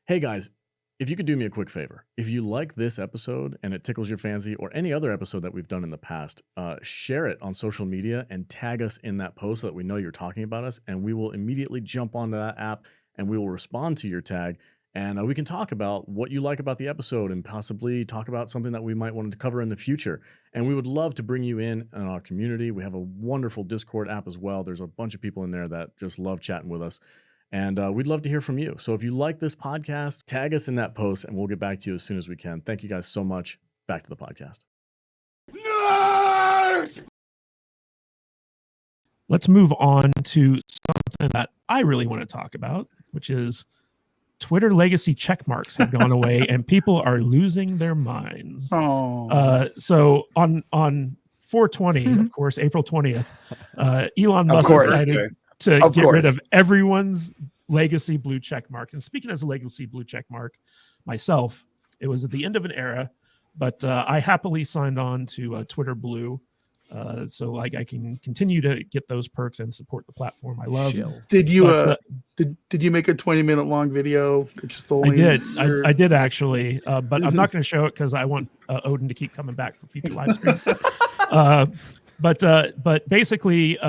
Hey guys, if you could do me a quick favor, if you like this episode and it tickles your fancy or any other episode that we've done in the past, share it on social media and tag us in that post so that we know you're talking about us, and we will immediately jump onto that app and we will respond to your tag. And we can talk about what you like about the episode and possibly talk about something that we might want to cover in the future. And we would love to bring you in our community. We have a wonderful Discord app as well. There's a bunch of people in there that just love chatting with us. And we'd love to hear from you. So if you like this podcast, tag us in that post and we'll get back to you as soon as we can. Thank you guys so much. Back to the podcast. Nerd! Let's move on to something that I really want to talk about, which is Twitter legacy check marks have gone away and people are losing their minds. Oh. So on 420, of course, April 20th, Elon Musk decided to get rid of everyone's legacy blue check marks. And speaking as a legacy blue check mark myself, it was at the end of an era, but I happily signed on to Twitter Blue. So I can continue to get those perks and support the platform I love. Did you did you make a 20-minute long video extolling? I did actually, but I'm not going to show it because I want Odin to keep coming back for future live streams. But basically,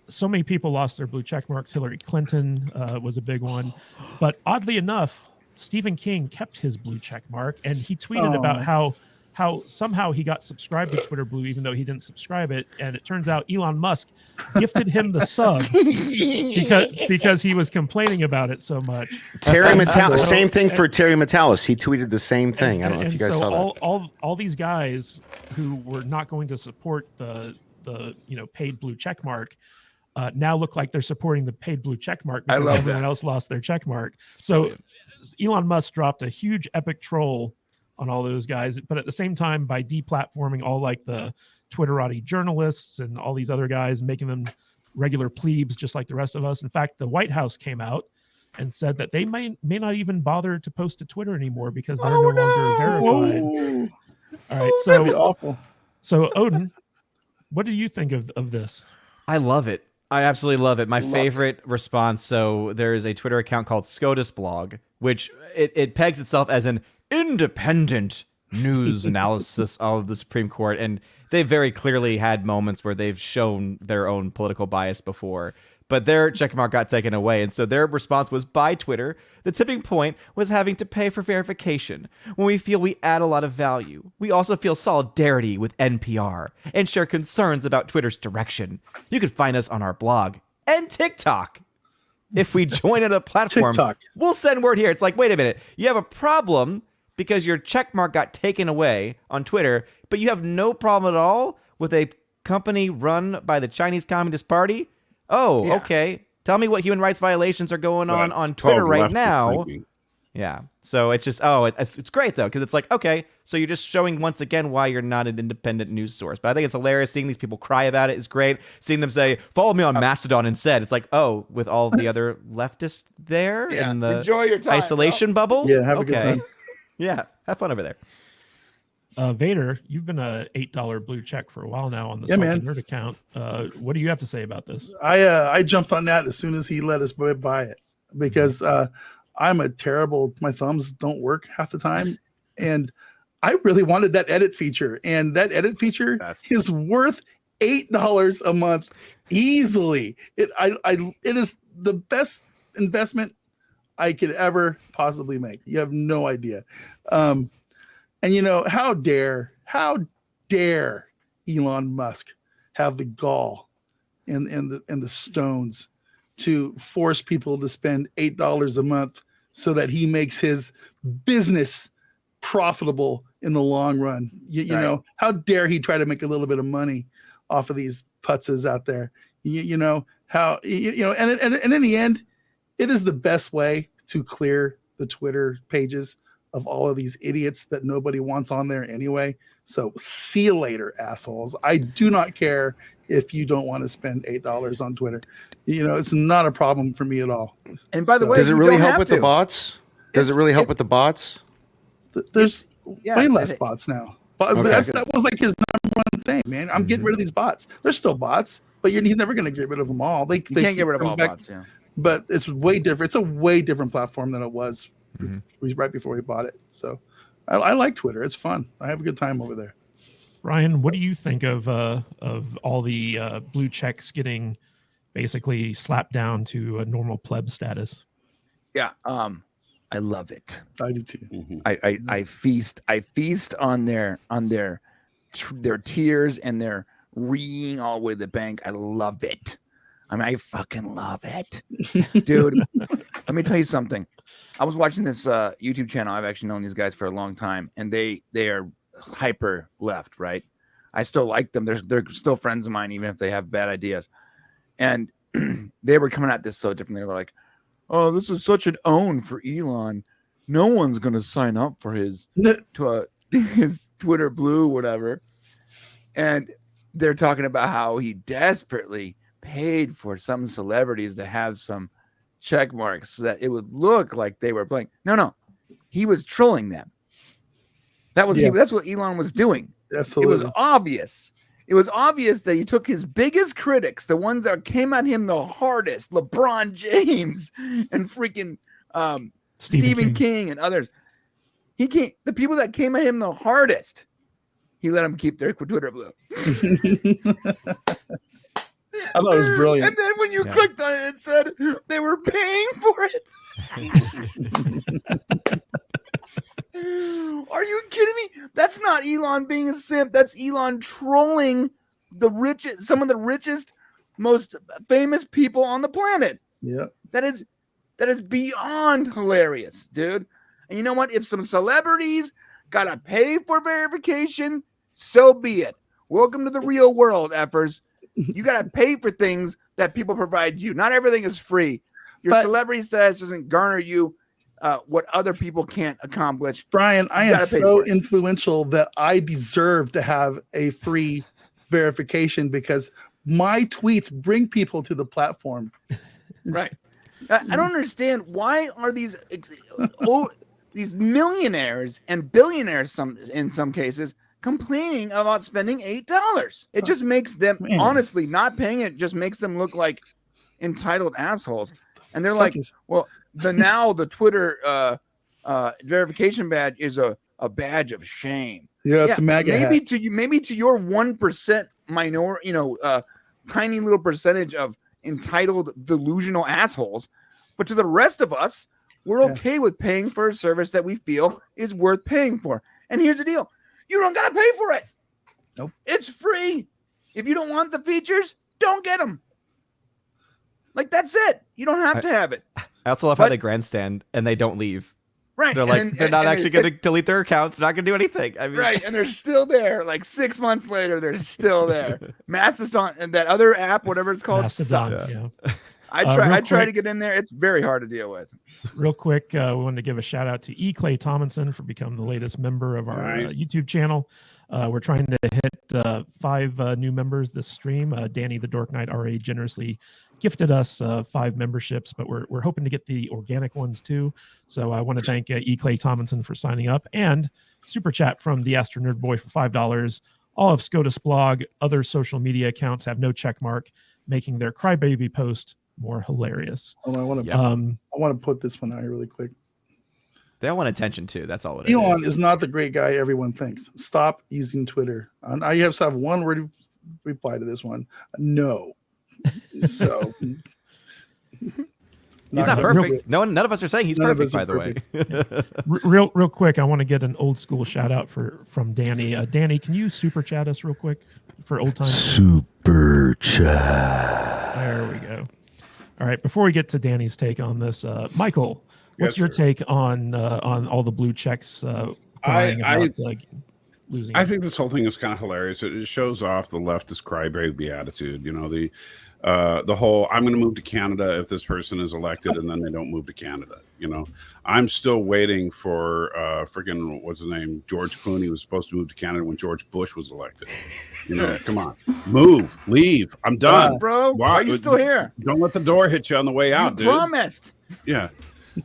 so many people lost their blue check marks. Hillary Clinton was a big one, but oddly enough, Stephen King kept his blue check mark, and he tweeted about how somehow he got subscribed to Twitter Blue even though he didn't subscribe it, and it turns out Elon Musk gifted him the sub because he was complaining about it so much. Terry Metalis, same thing for Terry Metalis. He tweeted the same thing. I don't know if you guys saw that. All these guys who were not going to support the paid blue check mark now look like they're supporting the paid blue check mark because everyone else lost their check mark. So Elon Musk dropped a huge epic troll on all those guys, but at the same time, by deplatforming all like the Twitterati journalists and all these other guys, making them regular plebes just like the rest of us. In fact, the White House came out and said that they may not even bother to post to Twitter anymore because they're no longer verified. All right, so that'd be awful. So Odin, what do you think of this? I love it. I absolutely love it. My favorite response. So there's a Twitter account called SCOTUS Blog, which it pegs itself as an independent news analysis of the Supreme Court, and they very clearly had moments where they've shown their own political bias before, but their checkmark got taken away, and so their response was, by Twitter, the tipping point was having to pay for verification. When we feel we add a lot of value, we also feel solidarity with NPR and share concerns about Twitter's direction. You can find us on our blog and TikTok. If we join at a platform, we'll send word here. It's like, wait a minute, you have a problem because your checkmark got taken away on Twitter, but you have no problem at all with a company run by the Chinese Communist Party? Oh, yeah. Okay. Tell me what human rights violations are going on Twitter right now. Yeah. So it's just, it's great, though, because it's like, okay, so you're just showing once again why you're not an independent news source. But I think it's hilarious seeing these people cry about it is great. Seeing them say, follow me on Mastodon instead. It's like, oh, with all the other leftists there in the enjoy your time, isolation bubble? Yeah, have a good time. Yeah, have fun over there. Vader, you've been a $8 blue check for a while now on the Nerd account. What do you have to say about this? I jumped on that as soon as he let us buy it because I'm my thumbs don't work half the time, and I really wanted that edit feature, and that edit feature is worth $8 a month easily. It is the best investment I could ever possibly make. You have no idea. And how dare Elon Musk have the gall and the stones to force people to spend $8 a month so that he makes his business profitable in the long run. You know, how dare he try to make a little bit of money off of these putzes out there? And in the end, it is the best way to clear the Twitter pages of all of these idiots that nobody wants on there anyway. So see you later, assholes. I do not care if you don't want to spend $8 on Twitter. It's not a problem for me at all. And by the way, does it really help with the bots? Does it really help with the bots? There's way less bots now. But that was like his number one thing, man. I'm getting rid of these bots. There's still bots, but he's never going to get rid of them all. They can't get rid of all bots, yeah. But it's way different. It's a way different platform than it was right before he bought it. So I like Twitter. It's fun. I have a good time over there. Ryan, what do you think of all the blue checks getting basically slapped down to a normal pleb status? Yeah, I love it. I do too. Mm-hmm. I feast on their tears and their reeing all the way to the bank. I love it. I mean, I fucking love it, dude. Let me tell you something. I was watching this YouTube channel. I've actually known these guys for a long time, and they are hyper left, right? I still like them. They're still friends of mine, even if they have bad ideas. And they were coming at this so differently. They were like, "Oh, this is such an own for Elon. No one's gonna sign up for his Twitter Blue, whatever." And they're talking about how he desperately paid for some celebrities to have some check marks so that it would look like they were playing. No, he was trolling them. That's what Elon was doing. Absolutely. It was obvious. It was obvious that he took his biggest critics, the ones that came at him the hardest, LeBron James and freaking Stephen King and others. The people that came at him the hardest, he let them keep their Twitter Blue. I thought it was brilliant. And then when you clicked on it, it said they were paying for it. Are you kidding me? That's not Elon being a simp. That's Elon trolling some of the richest, most famous people on the planet. Yeah. That is beyond hilarious, dude. And you know what? If some celebrities gotta pay for verification, so be it. Welcome to the real world, effers. You gotta pay for things that people provide you. Not everything is free. Your celebrity status doesn't garner you what other people can't accomplish. Brian, I am so influential that I deserve to have a free verification because my tweets bring people to the platform. Right. I don't understand, why are these millionaires and billionaires in some cases complaining about spending $8? It just makes them, honestly, not paying it just makes them look like entitled assholes. And they're like, well, the Twitter verification badge is a badge of shame. Yeah, it's a MAGA maybe hat. to your 1% minority, tiny little percentage of entitled delusional assholes, but to the rest of us, we're okay with paying for a service that we feel is worth paying for. And here's the deal: you don't gotta pay for it. Nope, it's free. If you don't want the features, don't get them. Like, that's it. You don't have to have it. I also love how they grandstand and they don't leave. Right. They're like, they're not actually going to delete their accounts. They're not going to do anything. I mean, right. And they're still there. Like 6 months later, they're still there. Mastodon and that other app, whatever it's called, sucks. Yeah. I try to get in there. It's very hard to deal with. Real quick, we wanted to give a shout out to E. Clay Tomlinson for becoming the latest member of our YouTube channel. We're trying to hit 5 new members this stream. Danny the Dork Knight RA generously gifted us 5 memberships, but we're hoping to get the organic ones too. So I want to thank E. Clay Tomlinson for signing up, and super chat from the Astro Nerd Boy for $5. All of SCOTUS blog, other social media accounts have no check mark, making their crybaby post more hilarious. Oh, I want to put this one out here really quick. They all want attention too. That's all it is. Elon is not the great guy everyone thinks. Stop using Twitter. I have to have one word reply to this one. No. So he's not perfect. None of us are saying he's perfect, by the way. real quick, I want to get an old school shout out from Danny. Danny, can you super chat us real quick for old times? Super chat. There we go. All right, before we get to Danny's take on this, Michael, what's your take on all the blue checks losing? I think this whole thing is kind of hilarious. It shows off the leftist crybaby attitude. The whole I'm going to move to Canada if this person is elected, and then they don't move to Canada. I'm still waiting for freaking what's his name, George Clooney was supposed to move to Canada when George Bush was elected. Come on, move, leave. I'm done, bro. Why are you still here? Don't let the door hit you on the way out, dude. Promised. Yeah.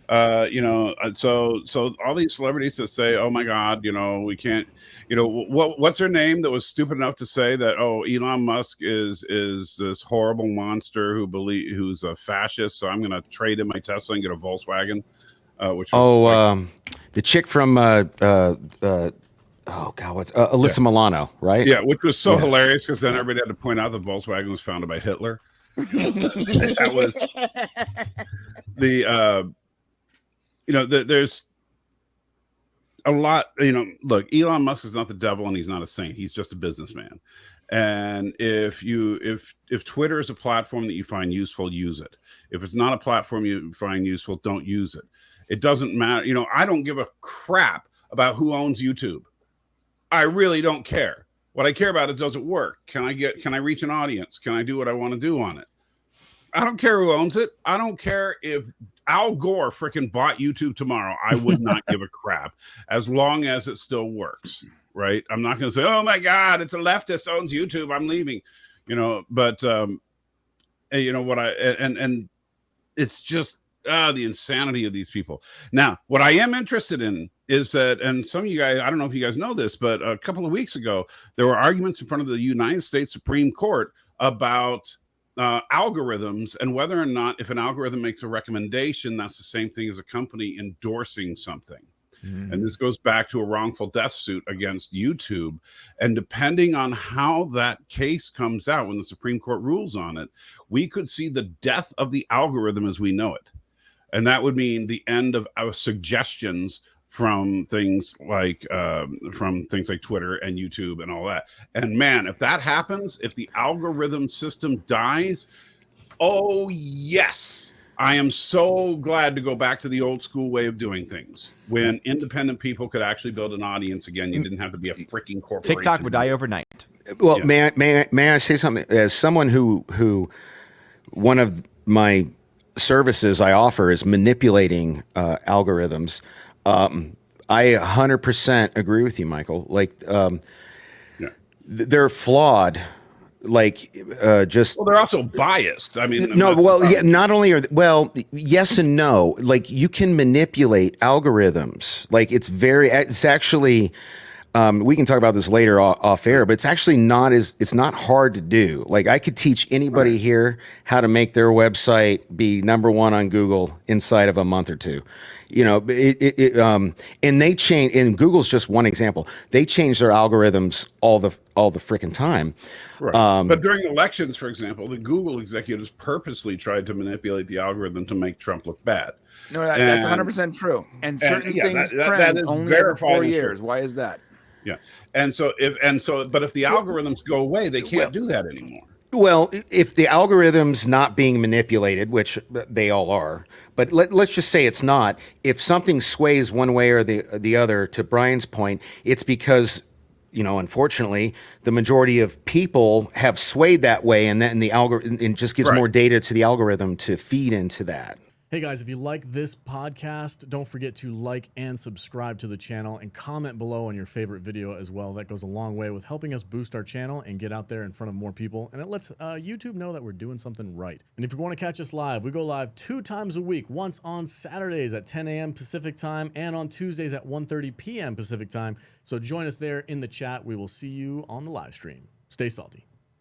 So all these celebrities that say, oh my God, we can't, what's her name that was stupid enough to say that, oh, Elon Musk is this horrible monster who's a fascist, so I'm going to trade in my Tesla and get a Volkswagen. which was the chick from oh God, what's Alyssa Milano, right? Yeah, which was so hilarious because then everybody had to point out that Volkswagen was founded by Hitler. That was the there's a lot. Look, Elon Musk is not the devil and he's not a saint. He's just a businessman. And if Twitter is a platform that you find useful, use it. If it's not a platform you find useful, don't use it. It doesn't matter. I don't give a crap about who owns YouTube. I really don't care. What I care about is, does it work? Can I reach an audience? Can I do what I want to do on it? I don't care who owns it. I don't care if Al Gore freaking bought YouTube tomorrow. I would not give a crap as long as it still works, right? I'm not going to say, oh my God, it's a leftist owns YouTube, I'm leaving, but and it's just the insanity of these people. Now, what I am interested in is that, and some of you guys, I don't know if you guys know this, but a couple of weeks ago, there were arguments in front of the United States Supreme Court about algorithms and whether or not if an algorithm makes a recommendation, that's the same thing as a company endorsing something. And this goes back to a wrongful death suit against YouTube. And depending on how that case comes out, when the Supreme Court rules on it, we could see the death of the algorithm as we know it. And that would mean the end of our suggestions from things like Twitter and YouTube and all that. And man, if that happens, if the algorithm system dies, oh yes, I am so glad to go back to the old school way of doing things when independent people could actually build an audience again. You didn't have to be a freaking corporation. TikTok would die overnight. Well, yeah. May I say something? As someone who one of my services I offer is manipulating algorithms. I 100% agree with you, Michael. Like, they're flawed. Like, they're also biased. I mean, not only yes and no. Like, you can manipulate algorithms. Like, it's actually. We can talk about this later off air, but it's actually it's not hard to do. Like, I could teach anybody here how to make their website be #1 on Google inside of a month or two. And they change, and Google's just one example. They change their algorithms all the freaking time. Right. But during elections, for example, the Google executives purposely tried to manipulate the algorithm to make Trump look bad. No, that's 100% true. And certain things trend only every 4 years. Why is that? Yeah. But if the algorithms go away, they can't do that anymore. Well, if the algorithm's not being manipulated, which they all are, but let's just say it's not, if something sways one way or the other, to Brian's point, it's because, unfortunately, the majority of people have swayed that way, and then the algorithm, it just gives more data to the algorithm to feed into that. Hey guys, if you like this podcast, don't forget to like and subscribe to the channel and comment below on your favorite video as well. That goes a long way with helping us boost our channel and get out there in front of more people. And it lets YouTube know that we're doing something right. And if you want to catch us live, we go live 2 times a week, once on Saturdays at 10 a.m. Pacific time and on Tuesdays at 1:30 p.m. Pacific time. So join us there in the chat. We will see you on the live stream. Stay salty.